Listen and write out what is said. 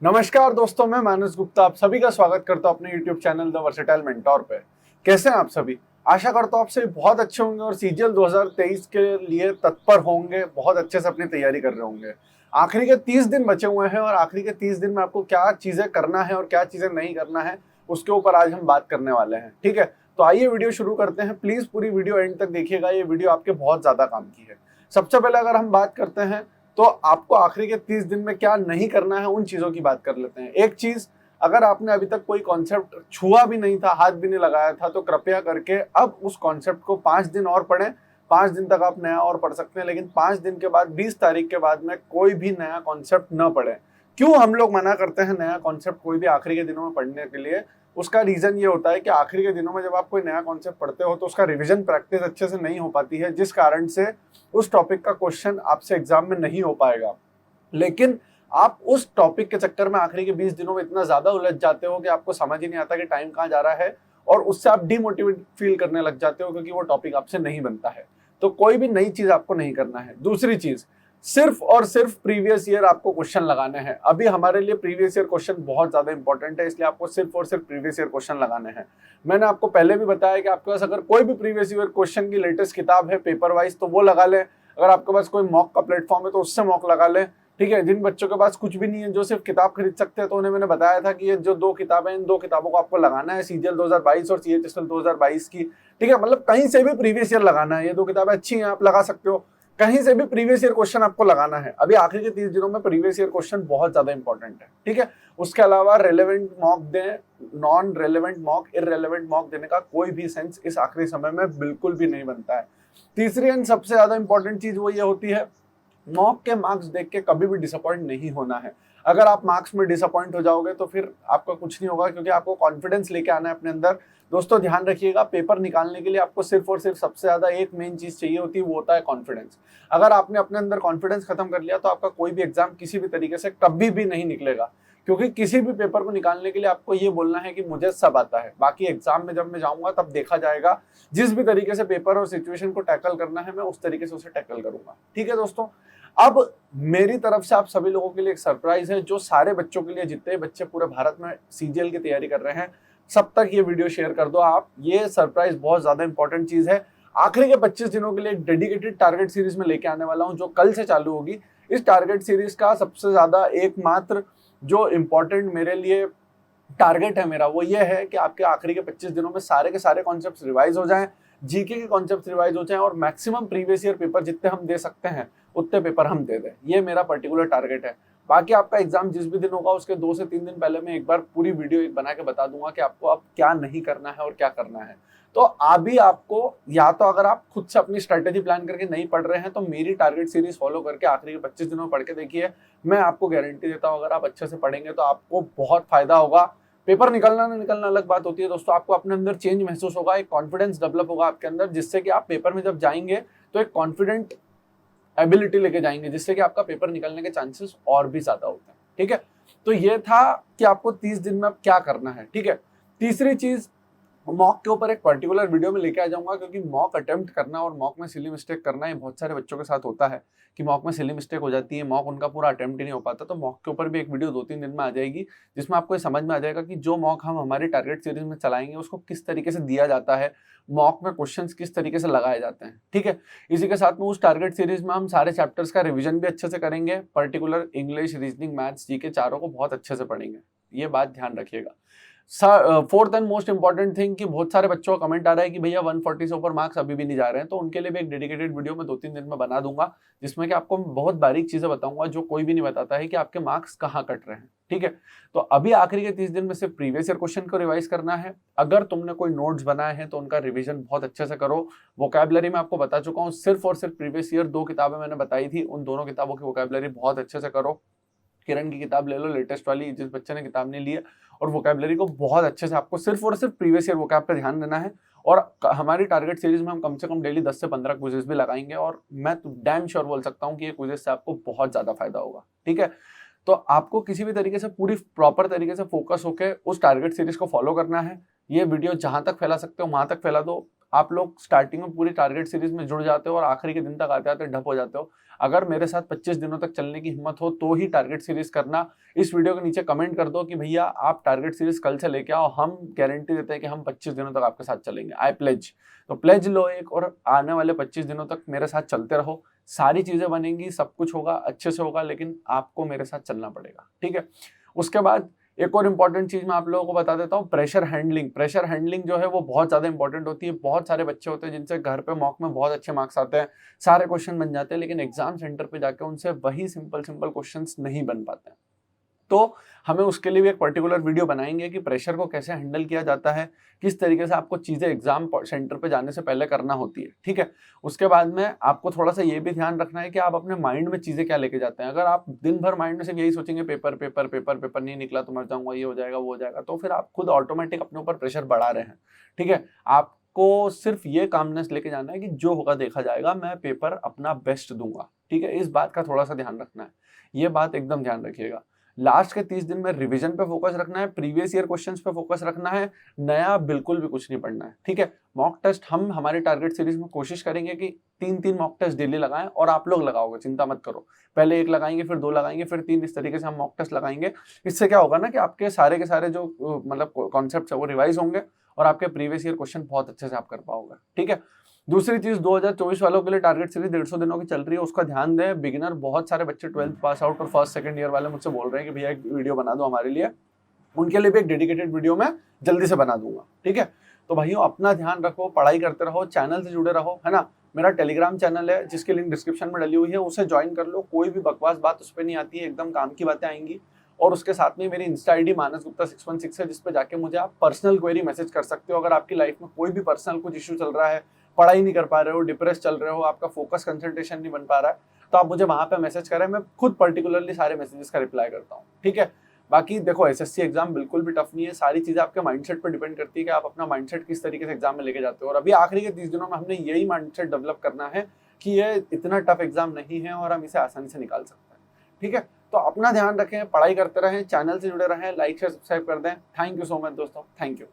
नमस्कार दोस्तों, मैं मानस गुप्ता आप सभी का स्वागत करता हूं अपने YouTube channel the versatile mentor पे। कैसे हैं आप सभी? आशा करता हूं आप सभी बहुत अच्छे होंगे और सीजीएल 2023 के लिए तत्पर होंगे, बहुत अच्छे से अपनी तैयारी कर रहे होंगे। आखिरी के 30 दिन बचे हुए हैं और आखिरी के 30 दिन में आपको क्या चीजें करना है और क्या चीजें नहीं करना है, उसके ऊपर आज हम बात करने वाले हैं। ठीक है, तो आइए वीडियो शुरू करते हैं। प्लीज पूरी वीडियो एंड तक देखिएगा, ये वीडियो आपके बहुत ज्यादा काम की है। सबसे पहले अगर हम बात करते हैं तो आपको आखिरी के 30 दिन में क्या नहीं करना है, उन चीजों की बात कर लेते हैं। एक चीज, अगर आपने अभी तक कोई कॉन्सेप्ट छुआ भी नहीं था, हाथ भी नहीं लगाया था, तो कृपया करके अब उस कॉन्सेप्ट को 5 दिन और पढ़ें। 5 दिन तक आप नया और पढ़ सकते हैं, लेकिन 5 दिन के बाद 20 तारीख के बाद में कोई भी नया कॉन्सेप्ट न पढ़ें। क्यों हम लोग मना करते हैं नया कॉन्सेप्ट कोई भी आखिरी के दिनों में पढ़ने के लिए? उसका रीजन ये होता है कि आखिरी के दिनों में जब आप कोई नया कॉन्सेप्ट पढ़ते हो तो उसका रिवीजन प्रैक्टिस अच्छे से नहीं हो पाती है, जिस कारण से उस टॉपिक का क्वेश्चन आपसे एग्जाम में नहीं हो पाएगा। लेकिन आप उस टॉपिक के चक्कर में आखिरी के 20 दिनों में इतना ज्यादा उलझ जाते हो कि आपको समझ ही नहीं आता कि टाइम कहाँ जा रहा है, और उससे आप डिमोटिवेट फील करने लग जाते हो क्योंकि वो टॉपिक आपसे नहीं बनता है। तो कोई भी नई चीज आपको नहीं करना है। दूसरी चीज, सिर्फ और सिर्फ प्रीवियस ईयर आपको क्वेश्चन लगाने हैं। अभी हमारे लिए प्रीवियस ईयर क्वेश्चन बहुत ज्यादा इंपॉर्टेंट है, इसलिए आपको सिर्फ और सिर्फ प्रीवियस ईयर क्वेश्चन लगाने हैं। मैंने आपको पहले भी बताया कि आपके पास अगर कोई भी प्रीवियस ईयर क्वेश्चन की लेटेस्ट किताब है पेपर वाइज तो वो लगा लें। अगर आपके पास कोई मॉक का प्लेटफॉर्म है तो उससे मॉक लगा लें। ठीक है, जिन बच्चों के पास कुछ भी नहीं है, जो सिर्फ किताब खरीद सकते हैं, तो उन्हें मैंने बताया था कि ये जो 2 किताबें, इन 2 किताबों को आपको लगाना है, सीजीएल 2022 और सीएचएसएल 2022 की। ठीक है, मतलब कहीं से भी प्रीवियस ईयर लगाना है। ये 2 किताबें अच्छी हैं, आप लगा सकते हो। कहीं से भी प्रीवियस ईयर क्वेश्चन आपको लगाना है। अभी आखिरी के 30 दिनों में प्रीवियस ईयर क्वेश्चन बहुत ज्यादा इंपॉर्टेंट है। ठीक है, उसके अलावा रेलेवेंट मॉक दें, non relevant mock, irrelevant mock देने का कोई भी सेंस इस आखिरी समय में बिल्कुल भी नहीं बनता है। तीसरी एंड सबसे ज्यादा इंपॉर्टेंट चीज वो ये होती है, मॉक के मार्क्स देख के कभी भी डिसअपॉइंट नहीं होना है। अगर आप मार्क्स में डिसअपॉइंट हो जाओगे तो फिर आपका कुछ नहीं होगा, क्योंकि आपको कॉन्फिडेंस लेके आना है अपने अंदर। दोस्तों ध्यान रखिएगा, पेपर निकालने के लिए आपको सिर्फ और सिर्फ सबसे ज्यादा एक मेन चीज चाहिए होती है, वो होता है कॉन्फिडेंस। अगर आपने अपने अंदर कॉन्फिडेंस खत्म कर लिया तो आपका कोई भी एग्जाम किसी भी तरीके से कभी भी नहीं निकलेगा। क्योंकि किसी भी पेपर को निकालने के लिए आपको ये बोलना है कि मुझे सब आता है, बाकी एग्जाम में जब मैं जाऊंगा तब देखा जाएगा। जिस भी तरीके से पेपर और सिचुएशन को टैकल करना है, मैं उस तरीके से उसे टैकल करूंगा। ठीक है दोस्तों, अब मेरी तरफ से आप सभी लोगों के लिए एक सरप्राइज है, जो सारे बच्चों के लिए, जितने बच्चे पूरे भारत में सीजीएल की तैयारी कर रहे हैं, सब तक ये वीडियो शेयर कर दो आप। ये सरप्राइज बहुत ज्यादा इंपॉर्टेंट चीज है। आखिरी के 25 दिनों के लिए एक डेडिकेटेड टारगेट सीरीज में लेके आने वाला हूं, जो कल से चालू होगी। इस टारगेट सीरीज का सबसे ज्यादा एकमात्र जो इंपॉर्टेंट मेरे लिए टारगेट है मेरा, वो ये है कि आपके आखिरी के 25 दिनों में सारे के सारे कॉन्सेप्ट्स रिवाइज हो जाएं, जीके के कॉन्सेप्ट्स रिवाइज हो जाएं, और मैक्सिमम प्रीवियस ईयर पेपर जितने हम दे सकते हैं उतने पेपर हम दे दें। ये मेरा पर्टिकुलर टारगेट है। बाकी आपका एग्जाम जिस भी दिन होगा उसके 2 से 3 दिन पहले मैं एक बार पूरी वीडियो एक बना के बता दूंगा कि आपको अब क्या नहीं करना है और क्या करना है। तो अभी आपको, या तो अगर आप खुद से अपनी स्ट्रेटेजी प्लान करके नहीं पढ़ रहे हैं तो मेरी टारगेट सीरीज फॉलो करके आखिरी के 25 दिनों में पढ़ के देखिए। मैं आपको गारंटी देता हूँ, अगर आप अच्छे से पढ़ेंगे तो आपको बहुत फायदा होगा। पेपर निकलना ना निकलना अलग बात होती है दोस्तों, आपको अपने अंदर चेंज महसूस होगा, एक कॉन्फिडेंस डेवलप होगा आपके अंदर, जिससे कि आप पेपर में जब जाएंगे तो एक कॉन्फिडेंट एबिलिटी लेके जाएंगे, जिससे कि आपका पेपर निकलने के चांसेस और भी ज्यादा होते हैं। ठीक है, तो ये था कि आपको 30 दिन में अब क्या करना है। ठीक है, तीसरी चीज, मॉक के ऊपर एक पर्टिकुलर वीडियो में लेके आ जाऊंगा, क्योंकि मॉक अटेम्प्ट करना और मॉक में सिली मिस्टेक करना, ये बहुत सारे बच्चों के साथ होता है कि मॉक में सिली मिस्टेक हो जाती है, मॉक उनका पूरा अटेम्प्ट ही नहीं हो पाता। तो मॉक के ऊपर भी एक वीडियो 2-3 दिन में आ जाएगी, जिसमें आपको ये समझ में आ जाएगा कि जो मॉक हम हमारी टारगेट सीरीज में चलाएंगे उसको किस तरीके से दिया जाता है, मॉक में क्वेश्चंस किस तरीके से लगाए जाते हैं। ठीक है, इसी के साथ में उस टारगेट सीरीज में हम सारे चैप्टर्स का रिविजन भी अच्छे से करेंगे, particular English, reasoning, maths, GK चारों को बहुत अच्छे से पढ़ेंगे। ये बात ध्यान रखिएगा। Fourth and most important thing, कि बहुत सारे बच्चों का कमेंट आ रहा है कि भैया 140 से ऊपर मार्क्स अभी भी नहीं जा रहे हैं, तो उनके लिए भी एक डेडिकेटेड वीडियो में 2-3 दिन में बना दूंगा, जिसमें कि आपको बहुत बारीक चीजें बताऊंगा जो कोई भी नहीं बताता है कि आपके मार्क्स कहाँ कट रहे हैं। ठीक है, तो अभी आखिरी के 30 दिन में सिर्फ प्रीवियस ईयर क्वेश्चन को रिवाइज करना है। अगर तुमने कोई नोट्स बनाए हैं तो उनका रिवीजन बहुत अच्छे से करो। वोकैबुलरी में आपको बता चुका हूँ, सिर्फ और सिर्फ प्रीवियस ईयर 2 किताबें मैंने बताई थी, उन दोनों किताबों की वोकैबुलरी बहुत अच्छे से करो। किरण की किताब ले लो, लेटेस्ट वाली, जिस बच्चे ने किताब नहीं ली है, और वोकैबुलरी को बहुत अच्छे से आपको सिर्फ और सिर्फ प्रीवियस ईयर वोकैब पे ध्यान देना है। और हमारी टारगेट सीरीज में हम कम से कम डेली 10 से 15 क्विजेस भी लगाएंगे, और मैं तो डैम श्योर बोल सकता हूँ कि ये क्विजेस से आपको बहुत ज्यादा फायदा होगा। ठीक है, तो आपको किसी भी तरीके से पूरी प्रॉपर तरीके से फोकस होकर उस टारगेट सीरीज को फॉलो करना है। ये वीडियो जहां तक फैला सकते हो वहां तक फैला दो। आप लोग स्टार्टिंग में पूरी टारगेट सीरीज में जुड़ जाते हो और आखिरी के दिन तक आते आते ढप हो जाते हो। अगर मेरे साथ 25 दिनों तक चलने की हिम्मत हो तो ही टारगेट सीरीज करना। इस वीडियो के नीचे कमेंट कर दो कि भैया आप टारगेट सीरीज कल से लेके आओ, हम गारंटी देते हैं कि हम 25 दिनों तक आपके साथ चलेंगे। आई प्लेज। तो प्लेज लो एक, और आने वाले 25 दिनों तक मेरे साथ चलते रहो। सारी चीजें बनेंगी, सब कुछ होगा, अच्छे से होगा, लेकिन आपको मेरे साथ चलना पड़ेगा, ठीक है। उसके बाद एक और इंपॉर्टेंट चीज मैं आप लोगों को बता देता हूँ, प्रेशर हैंडलिंग। प्रेशर हैंडलिंग जो है वो बहुत ज्यादा इंपॉर्टेंट होती है। बहुत सारे बच्चे होते हैं जिनसे घर पे मॉक में बहुत अच्छे मार्क्स आते हैं, सारे क्वेश्चन बन जाते हैं, लेकिन एग्जाम सेंटर पे जाके उनसे वही सिंपल सिंपल क्वेश्चंस नहीं बन पाते हैं। तो हमें उसके लिए भी एक पर्टिकुलर वीडियो बनाएंगे कि प्रेशर को कैसे हैंडल किया जाता है, किस तरीके से आपको चीजें एग्जाम सेंटर पे जाने से पहले करना होती है, ठीक है। उसके बाद में आपको थोड़ा सा ये भी ध्यान रखना है कि आप अपने माइंड में चीजें क्या लेके जाते हैं। अगर आप दिन भर माइंड में सिर्फ यही सोचेंगे पेपर पेपर पेपर पेपर नहीं निकला तो मर जाऊंगा, ये हो जाएगा वो हो जाएगा, तो फिर आप खुद ऑटोमेटिक अपने ऊपर प्रेशर बढ़ा रहे हैं, ठीक है। आपको सिर्फ ये कामनेस लेके जाना है कि जो होगा देखा जाएगा, मैं पेपर अपना बेस्ट दूंगा, ठीक है। इस बात का थोड़ा सा ध्यान रखना है, ये बात एकदम ध्यान रखिएगा। लास्ट के 30 दिन में रिवीजन पे फोकस रखना है, प्रीवियस ईयर क्वेश्चंस पे फोकस रखना है, नया बिल्कुल भी कुछ नहीं पढ़ना है, ठीक है। मॉक टेस्ट हम हमारे टारगेट सीरीज में कोशिश करेंगे कि 3-3 मॉक टेस्ट डेली लगाएं, और आप लोग लगाओगे, चिंता मत करो। पहले 1 लगाएंगे, फिर 2 लगाएंगे, फिर 3, इस तरीके से हम मॉक टेस्ट लगाएंगे। इससे क्या होगा ना कि आपके सारे के सारे जो मतलब कॉन्सेप्ट है वो रिवाइज होंगे, और आपके प्रीवियस ईयर क्वेश्चन बहुत अच्छे से आप कर पाओगे, ठीक है। दूसरी चीज, 2024 वालों के लिए टारगेट सीरीज 150 दिनों की चल रही है, उसका ध्यान दें। बिगिनर बहुत सारे बच्चे 12th पास आउट और फर्स्ट सेकंड ईयर वाले मुझसे बोल रहे हैं कि भैया एक वीडियो बना दो हमारे लिए, उनके लिए भी एक डेडिकेटेड वीडियो मैं जल्दी से बना दूंगा, ठीक है। तो भाइयों अपना ध्यान रखो, पढ़ाई करते रहो, चैनल से जुड़े रहो, है ना। मेरा टेलीग्राम चैनल है जिसकी लिंक डिस्क्रिप्शन में डली हुई है, उसे ज्वाइन कर लो। कोई भी बकवास बात उस पर नहीं आती है, एकदम काम की बातें आएंगी। और उसके साथ में मेरी इंस्टा आईडी मानस गुप्ता 616 है, जिसपे जाके मुझे आप पर्सनल क्वेरी मैसेज कर सकते हो। अगर आपकी लाइफ में कोई भी पर्सनल कुछ इश्यू चल रहा है, पढ़ाई नहीं कर पा रहे हो, डिप्रेस चल रहे हो, आपका फोकस कंसंट्रेशन नहीं बन पा रहा है, तो आप मुझे वहां पे मैसेज करें, मैं खुद पर्टिकुलरली सारे मैसेजेस का रिप्लाई करता हूँ, ठीक है। बाकी देखो, एसएससी एग्जाम बिल्कुल भी टफ नहीं है, सारी चीजें आपके माइंडसेट पर डिपेंड करती है कि आप अपना माइंडसेट किस तरीके से एग्जाम में लेके जाते हो। और अभी आखिरी के 30 दिनों में हमने यही माइंडसेट डेवलप करना है कि ये इतना टफ एग्जाम नहीं है और हम इसे आसानी से निकाल सकते हैं, ठीक है। तो अपना ध्यान रखें, पढ़ाई करते रहें, चैनल से जुड़े रहें, लाइक शेयर सब्सक्राइब कर दें। थैंक यू सो मच दोस्तों, थैंक यू।